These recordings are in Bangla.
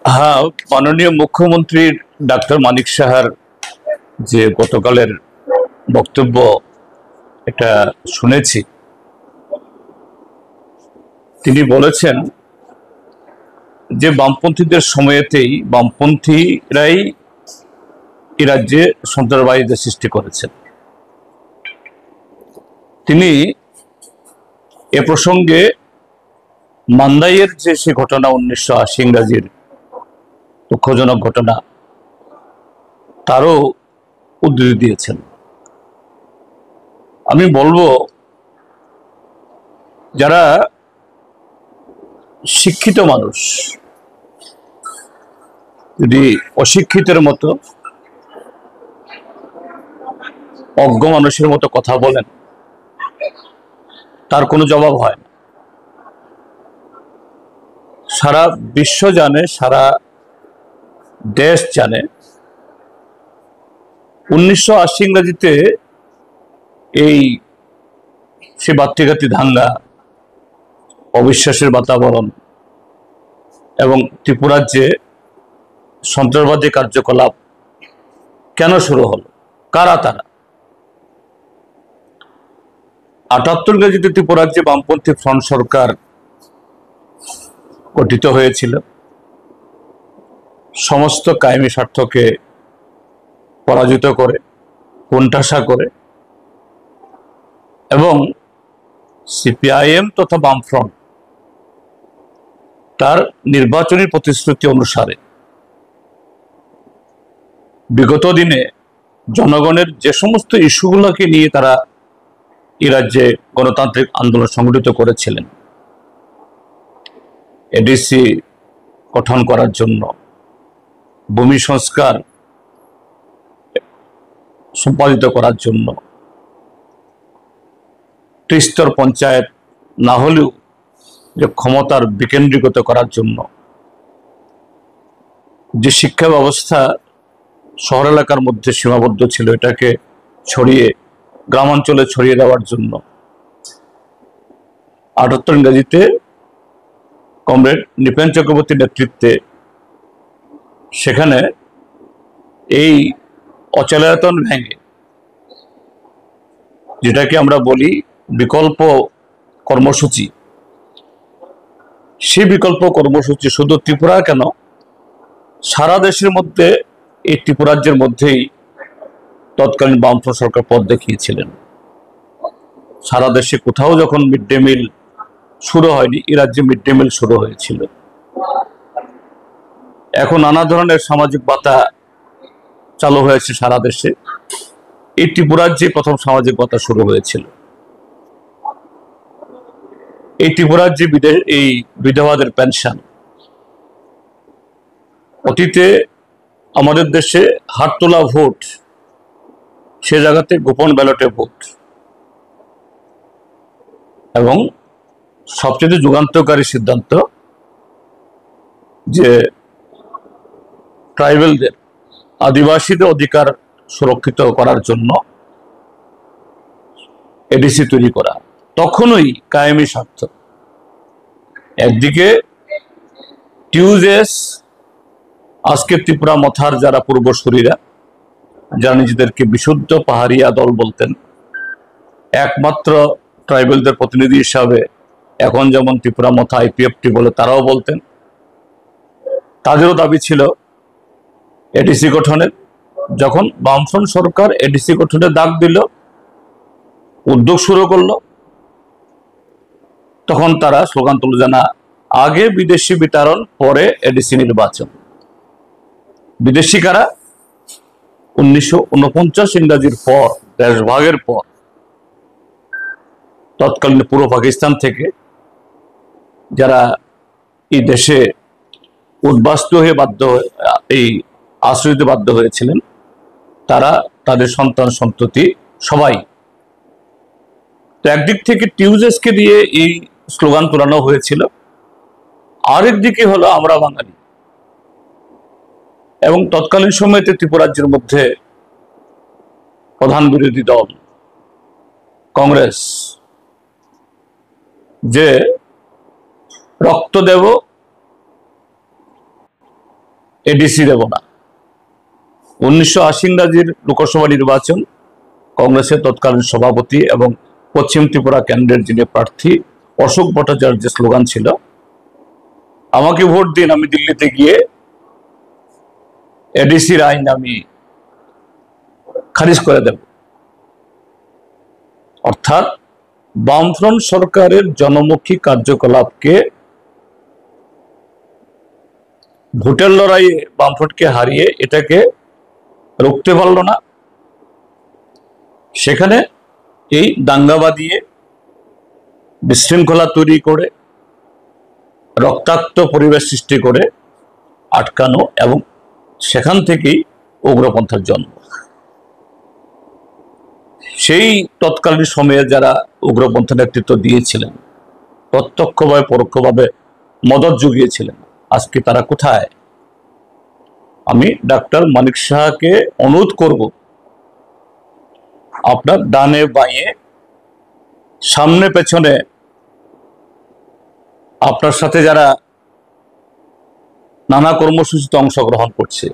হ্যাঁ, মাননীয় মুখ্যমন্ত্রীর ডাক্তার মানিক সাহার যে গতকালের বক্তব্য এটা শুনেছি। তিনি বলেছেন যে বামপন্থীদের সময়েতেই বামপন্থীরাই এই রাজ্যে সন্ত্রাসবাদীদের সৃষ্টি করেছেন। তিনি এ প্রসঙ্গে মান্দাইয়ের যে সে ঘটনা 1980 ইংরাজির দুঃখজনক ঘটনা তারও উদ্ধৃতি দিয়েছেন। আমি বলবো যারা শিক্ষিত মানুষ যদি অশিক্ষিতের মতো অজ্ঞ মানুষের মতো কথা বলেন তার কোনো জবাব হয় না। সারা বিশ্ব জানে, সারা দেশ জানে 1980 ইংরাজিতে এই সে বাত্তিঘাতী দাঙ্গা, অবিশ্বাসের বাতাবরণ এবং ত্রিপুরার যে সন্ত্রাসবাদী কার্যকলাপ কেন শুরু হলো, কারা তারা? 78 ইংরাজিতে ত্রিপুরার যে বামপন্থী ফ্রন্ট সরকার গঠিত হয়েছিল সমস্ত কায়েমি স্বার্থকে পরাজিত করে, কোণঠাসা করে এবং সিপিআইএম তথা বামফ্রন্ট তার নির্বাচনী প্রতিশ্রুতি অনুসারে বিগত দিনে জনগণের যে সমস্ত ইস্যুগুলোকে নিয়ে তারা এই রাজ্যে গণতান্ত্রিক আন্দোলন সংগঠিত করেছিলেন, এডিসি গঠন করার জন্য, ভূমি সংস্কার সম্পাদিত করার জন্য, ত্রিস্তর পঞ্চায়েত না হলেও যে ক্ষমতার বিকেন্দ্রীকৃত করার জন্য, যে শিক্ষা ব্যবস্থা শহর এলাকার মধ্যে সীমাবদ্ধ ছিল এটাকে ছড়িয়ে গ্রামাঞ্চলে ছড়িয়ে দেওয়ার জন্য 78 ইংরাজিতে কমরেড নৃপেন চক্রবর্তীর নেতৃত্বে সেখানে এই অচলায়তন ভেঙে, যেটাকে আমরা বলি বিকল্প কর্মসূচি, সেই বিকল্প কর্মসূচি শুধু ত্রিপুরা কেন সারা দেশের মধ্যে এই ত্রিপুরা রাজ্যের মধ্যেই তৎকালীন বামফ্রন্ট সরকার পথ দেখিয়েছিলেন। সারা দেশে কোথাও যখন মিড ডে মিল শুরু হয়নি, এই রাজ্যে মিড ডে মিল শুরু হয়েছিল। এখন নানা ধরনের সামাজিক ভাতা চালু হয়েছে সারা দেশে, এই ত্রিপুরা রাজ্যে প্রথম সামাজিক ভাতা শুরু হয়েছিল। এই ত্রিপুরা রাজ্যে এই বিধবাদের পেনশন, অতীতে আমাদের দেশে হাত তোলা ভোট, সে জায়গাতে গোপন ব্যালটে ভোট, এবং সবচেয়ে যুগান্তকারী সিদ্ধান্ত যে ট্রাইবেলদের, আদিবাসীদের অধিকার সুরক্ষিত করার জন্য এডিসি তৈরি করা। তখনই কায়েমি স্বার্থ, একদিকে টিউজেস, আজকে ত্রিপুরা মথার যারা পূর্বসূরীরা, যারা নিজেদেরকে বিশুদ্ধ পাহাড়িয়া দল বলতেন, একমাত্র ট্রাইবেলদের প্রতিনিধি হিসাবে এখন যেমন ত্রিপুরা মথা আইপিএফটি বলে তারাও বলতেন, তাদেরও দাবি ছিল এডিসি গঠনের। যখন বামফ্রন্ট সরকার এডিসি গঠনের ডাক দিল, উদ্যোগ শুরু করলো, তখন তারা স্লোগান তুলে যে না, আগে বিদেশি বিতরণ, পরে এডিসি নির্বাচন। বিদেশি কারা? 1949 ইংরাজির পর, দেশভাগের পর তৎকালীন পূর্ব পাকিস্তান থেকে যারা এই দেশে উদ্বাস্তু হয়ে এই আশ্রয় দিতে বাধ্য হয়েছিলেন, তারা, তাদের সন্তান সন্ততি সবাই। তো একদিক থেকে টিউজেসকে দিয়ে এই স্লোগান তোলানো হয়েছিল, আরেক দিকে হলো আমরা বাঙালি। এবং তৎকালীন সময়তে ত্রিপুরা রাজ্যের মধ্যে প্রধান বিরোধী দল কংগ্রেস যে রক্ত দেব, 75 এডিসি দেব না। 1980 ইংরাজির লোকসভা নির্বাচন কংগ্রেসের তৎকালীন সভাপতি এবং পশ্চিম ত্রিপুরা কেন্দ্রের যিনি প্রার্থী অশোক ভট্টাচার্যের স্লোগান ছিল, আমাকে ভোট দিন, আমি দিল্লিতে গিয়ে এডিসির আইন আমি খারিজ করে দেব। অর্থাৎ বামফ্রন্ট সরকারের জনমুখী কার্যকলাপকে, ভোটের লড়াইয়ে বামফ্রন্টকে হারিয়ে এটাকে রুখতে পারল না। সেখানে এই দাঙ্গা বাঁধিয়ে বিশৃঙ্খলা তৈরি করে রক্তাক্ত পরিবেশ সৃষ্টি করে আটকানো, এবং সেখান থেকেই উগ্রপন্থার জন্ম। সেই তৎকালীন সময়ে যারা উগ্রপন্থা নেতৃত্ব দিয়েছিলেন, প্রত্যক্ষভাবে পরোক্ষভাবে মদত জুগিয়েছিলেন, আজকে তারা কোথায়? আমি ডাক্তার মানিক সাহাকে অনুরোধ করব, আপনার ডানে বাঁয়ে সামনে পেছনে আপনার সাথে যারা নানা কর্মসূচিতে অংশগ্রহণ করছে,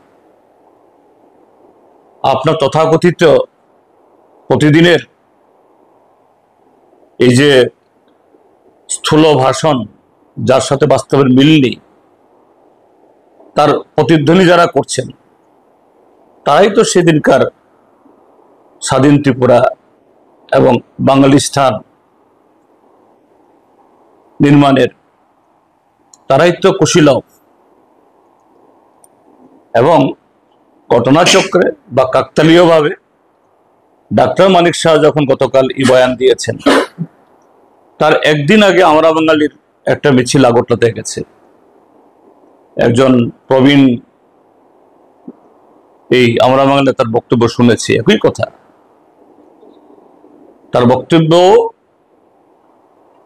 আপনার তথাকথিত প্রতিদিনের এই যে স্থূল ভাষণ, যার সাথে বাস্তবের মিল নেই, তার প্রতিধ্বনি যারা করছেন, তারাই তো সেদিনকার স্বাধীন ত্রিপুরা এবং বাঙালিস্তান নির্মাণের তারাই তো কুশীলব। এবং ঘটনাচক্রে বা কাকতালীয়ভাবে ডাক্তার মানিক শাহ যখন গতকাল বয়ান দিয়েছেন, তার একদিন আগে আমরা বাঙালির একটা মিছিল আগরতলাতে গেছে। একজন প্রবীণ এই আমরা বাঙালি তার বক্তব্য শুনেছি, একই কথা। তার বক্তব্য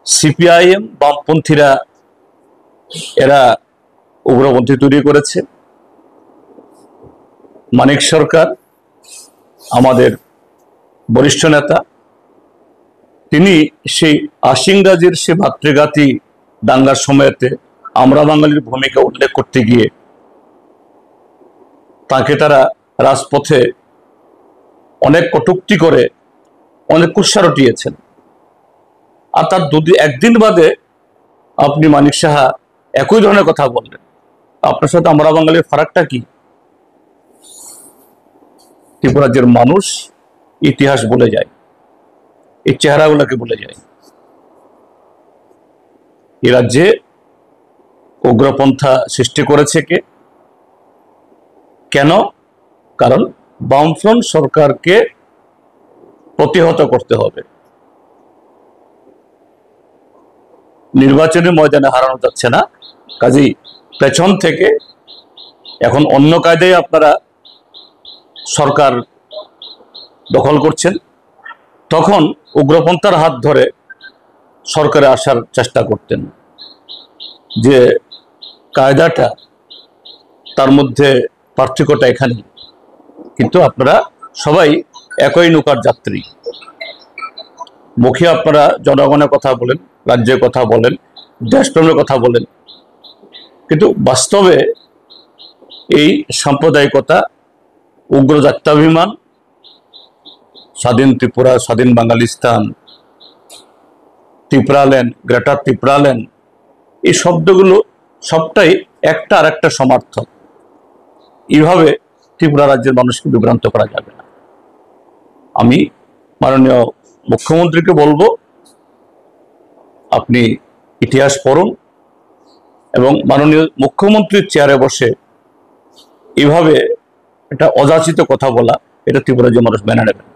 সিপিআইএম বামপন্থীরা এরা উগ্রপন্থী তৈরি করেছে। মানিক সরকার আমাদের বরিষ্ঠ নেতা, তিনি সেই 80 ইংরাজির সে ভাতৃঘাতী দাঙ্গার সময়তে আমরা বাঙালির ভূমিকা উল্লেখ করতে গিয়ে তাকে তারা রাজপথে অনেক কটূক্তি করে অনেক কুৎসা রটিয়েছেন। আর তার একদিন বাদে আপনি মানিক সাহা একই ধরনের কথা বললেন। আপনার সাথে আমরা বাঙালির ফারাকটা কি? ত্রিপুরা রাজ্যের মানুষ ইতিহাস বলে যায়, এই চেহারাগুলোকে বলে যায়। এ রাজ্যে উগ্রপন্থা সৃষ্টি করেছে কে? কেন? কারণ বামফ্রন্ট সরকারকে প্রতিহত করতে হবে। নির্বাচনী ময়দানে হারানো যাচ্ছে না, কাজেই পেছন থেকে এখন অন্য কায়দায় আপনারা সরকার দখল করছেন। তখন উগ্রপন্থার হাত ধরে সরকারে আসার চেষ্টা করতেন, যে কায়দাটা তার মধ্যে পার্থক্যটা এখানে। কিন্তু আপনারা সবাই একই নৌকার যাত্রী। মুখে আপনারা জনগণের কথা বলেন, রাজ্যের কথা বলেন, দেশপ্রেমের কথা বলেন, কিন্তু বাস্তবে এই সাম্প্রদায়িকতা, উগ্র জাত্যাভিমান, স্বাধীন ত্রিপুরা, স্বাধীন বাঙালিস্তান, ত্রিপুরাল্যান্ড, গ্রেটার ত্রিপুরাল্যান্ড, এই শব্দগুলো সবটাই একটা আর একটা সমার্থক। এইভাবে ত্রিপুরা রাজ্যের মানুষকে বিভ্রান্ত করা যাবে না। আমি মাননীয় মুখ্যমন্ত্রীকে বলবো, আপনি ইতিহাস পড়ুন এবং মাননীয় মুখ্যমন্ত্রীর চেয়ারে বসে এইভাবে একটা অযাচিত কথা বলা, এটা ত্রিপুরা রাজ্যের মানুষ মেনে নেবেন।